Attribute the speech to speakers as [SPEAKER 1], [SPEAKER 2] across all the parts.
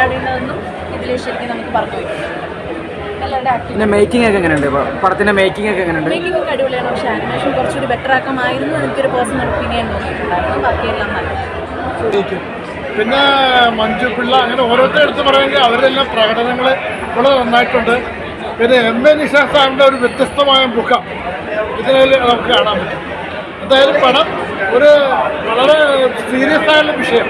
[SPEAKER 1] പോരാടുന്നതെന്നും ഇതിൽ ശരിക്കും നമുക്ക് പറഞ്ഞു പോയിട്ടുണ്ട്.
[SPEAKER 2] പിന്നെ മേക്കിംഗ് ഒക്കെ എങ്ങനെയുണ്ട്? പടത്തിൻ്റെ മേക്കിംഗ് ഒക്കെ എങ്ങനെയുണ്ട്?
[SPEAKER 1] മേക്കിംഗ് ഒക്കെ അടിപൊളിയാണ്. പക്ഷേ ആനിമേഷൻ കുറച്ചുകൂടി ബെറ്റർ ആക്കാമായിരുന്നു എനിക്കൊരു പേഴ്സണൽ ഒപ്പീനിയൻ തോന്നിയിട്ടുണ്ടായിരുന്നു. ബാക്കിയെല്ലാം നല്ല.
[SPEAKER 3] പിന്നെ മഞ്ജു പിള്ള അങ്ങനെ ഓരോരുത്തർ എടുത്ത് പറയുമെങ്കിൽ അവരെല്ലാം പ്രകടനങ്ങൾ വളരെ നന്നായിട്ടുണ്ട്. പിന്നെ എം.എ. നിശാന്ത് സാറിൻ്റെ ഒരു വ്യത്യസ്തമായ മുഖം ഇതിൽ നമുക്ക് കാണാൻ പറ്റും. എന്തായാലും പടം ഒരു വളരെ സീരിയസ് ആയുള്ള വിഷയം,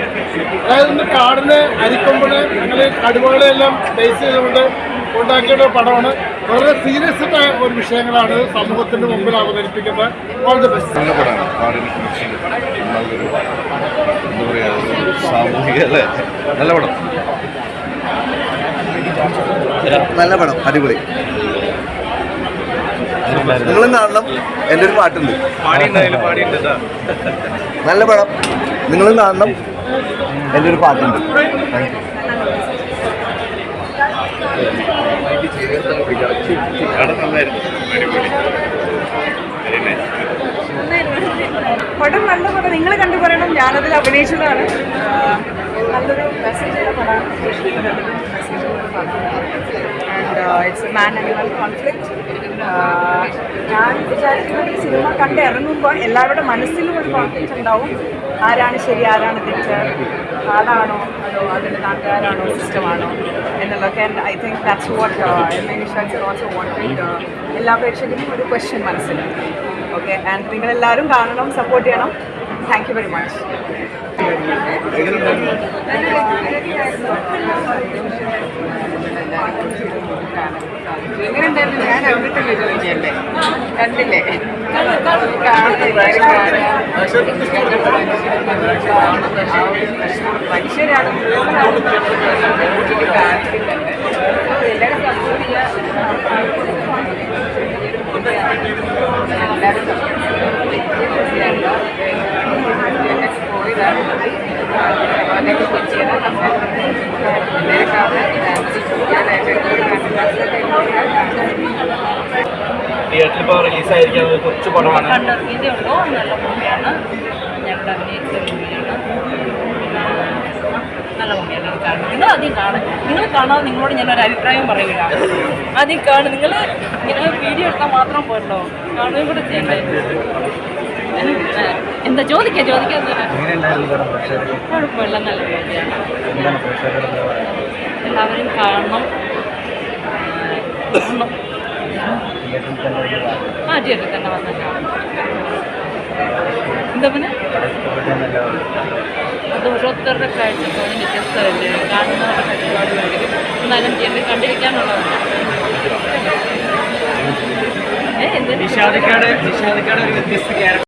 [SPEAKER 3] അതായത് ഇന്ന് കാടിനെ അരിക്കൊമ്പിനെ അങ്ങനെ കടുവകളെല്ലാം ബേസ് ചെയ്തുകൊണ്ട് ഉണ്ടാക്കിയ ഒരു പടമാണ്. വളരെ സീരിയസ് ആയ ഒരു വിഷയങ്ങളാണ് സമൂഹത്തിൻ്റെ മുമ്പിൽ അവതരിപ്പിക്കുന്നത്. All the best.
[SPEAKER 4] നല്ല പടമാണ്. കാടിനെ കുറിച്ച് നല്ലൊരു എന്താ പറയുക സാമൂഹിക അല്ലേ, നല്ല പടം.
[SPEAKER 5] നല്ല പടം, അടിപൊളി. നിങ്ങളും കാണണം. എൻ്റെ ഒരു പാട്ടുണ്ട്, നല്ല പടം. നിങ്ങളും കാണണം. എൻ്റെ ഒരു പാട്ടുണ്ട്.
[SPEAKER 6] പടം നല്ല പടം, നിങ്ങൾ കണ്ടു പറയണം. ഞാനതിൽ അഭിനയിച്ചതാണ്. നല്ലൊരു മെസ്സേജുള്ള പടമാണ്. And it's man animal conflict. ഞാൻ വിചാരിക്കുന്നത് ഈ സിനിമ കണ്ട് ഇറങ്ങുമ്പോൾ എല്ലാവരുടെ മനസ്സിലും ഒരു കോൺഫ്ലിക്റ്റ് ഉണ്ടാവും. ആരാണ് ശരി, ആരാണ് തെറ്റ്, ആടാണോ അതോ അതിൻ്റെ നാട്ടുകാരാണോ സിസ്റ്റമാണോ എന്നുള്ളതൊക്കെ. And I think that's what MA. Nishant also wanted. എല്ലാ പ്രേക്ഷകരും ഒരു ക്വസ്റ്റ്യൻ മനസ്സിൽ. ഓക്കെ, ആൻഡ് നിങ്ങളെല്ലാവരും കാണണം, സപ്പോർട്ട് ചെയ്യണം. Thank you very much. എങ്ങനെയുണ്ടായിരുന്നു? ഞാൻ അറിഞ്ഞിട്ടില്ല, ചോദിച്ചല്ലേ, കണ്ടില്ലേ? മനുഷ്യരാണ് കാണിക്കുന്നുണ്ട്. എല്ലാവരും സപ്പോർട്ട് ചെയ്യുക. എല്ലാവരും പോയതാണ് അതിലേക്ക് കൊച്ചിയാണ് നമ്മൾ
[SPEAKER 2] തിയേറ്ററിൽ ഇപ്പോൾ റിലീസായിരിക്കാൻ കൊച്ചു പടമാണ്.
[SPEAKER 1] കണ്ടിറങ്ങിയതേ ഉള്ളൂ. നല്ല മൂവിയാണ്. ഞങ്ങളുടെ അഭിനയിച്ച മൂവിയാണ്. നല്ല മൂവിയാണ്. കാണും. നിങ്ങൾ ആദ്യം കാണും. നിങ്ങൾ കാണാതെ നിങ്ങളോട് ഞാനൊരു അഭിപ്രായം പറയുക. ആദ്യം കാണും. നിങ്ങൾ വീഡിയോ എടുത്താൽ മാത്രം പോരല്ലോ, കാണുകയും കൂടെ ചെയ്യണ്ടേ. എന്താ ചോദിക്കാം കുഴപ്പമില്ല. നല്ല മൂവിയാണ്. എല്ലാവരും കാണണം. ആ തിയേറ്ററിൽ തന്നെ വന്നാൽ കാണും. എന്താ പിന്നെ അത് ഓരോരുത്തരുടെ കാഴ്ചപ്പാടും വ്യത്യസ്തമല്ലേ. കാണുന്നവരുടെ കാഴ്ചപ്പാട് വേണ്ടി എന്നാലും തിയേറ്ററിൽ കണ്ടിരിക്കാനുള്ളതാണ്.
[SPEAKER 2] നിഷാദിക്കാട് ഒരു വ്യത്യസ്ത ക്യാരക്ടർ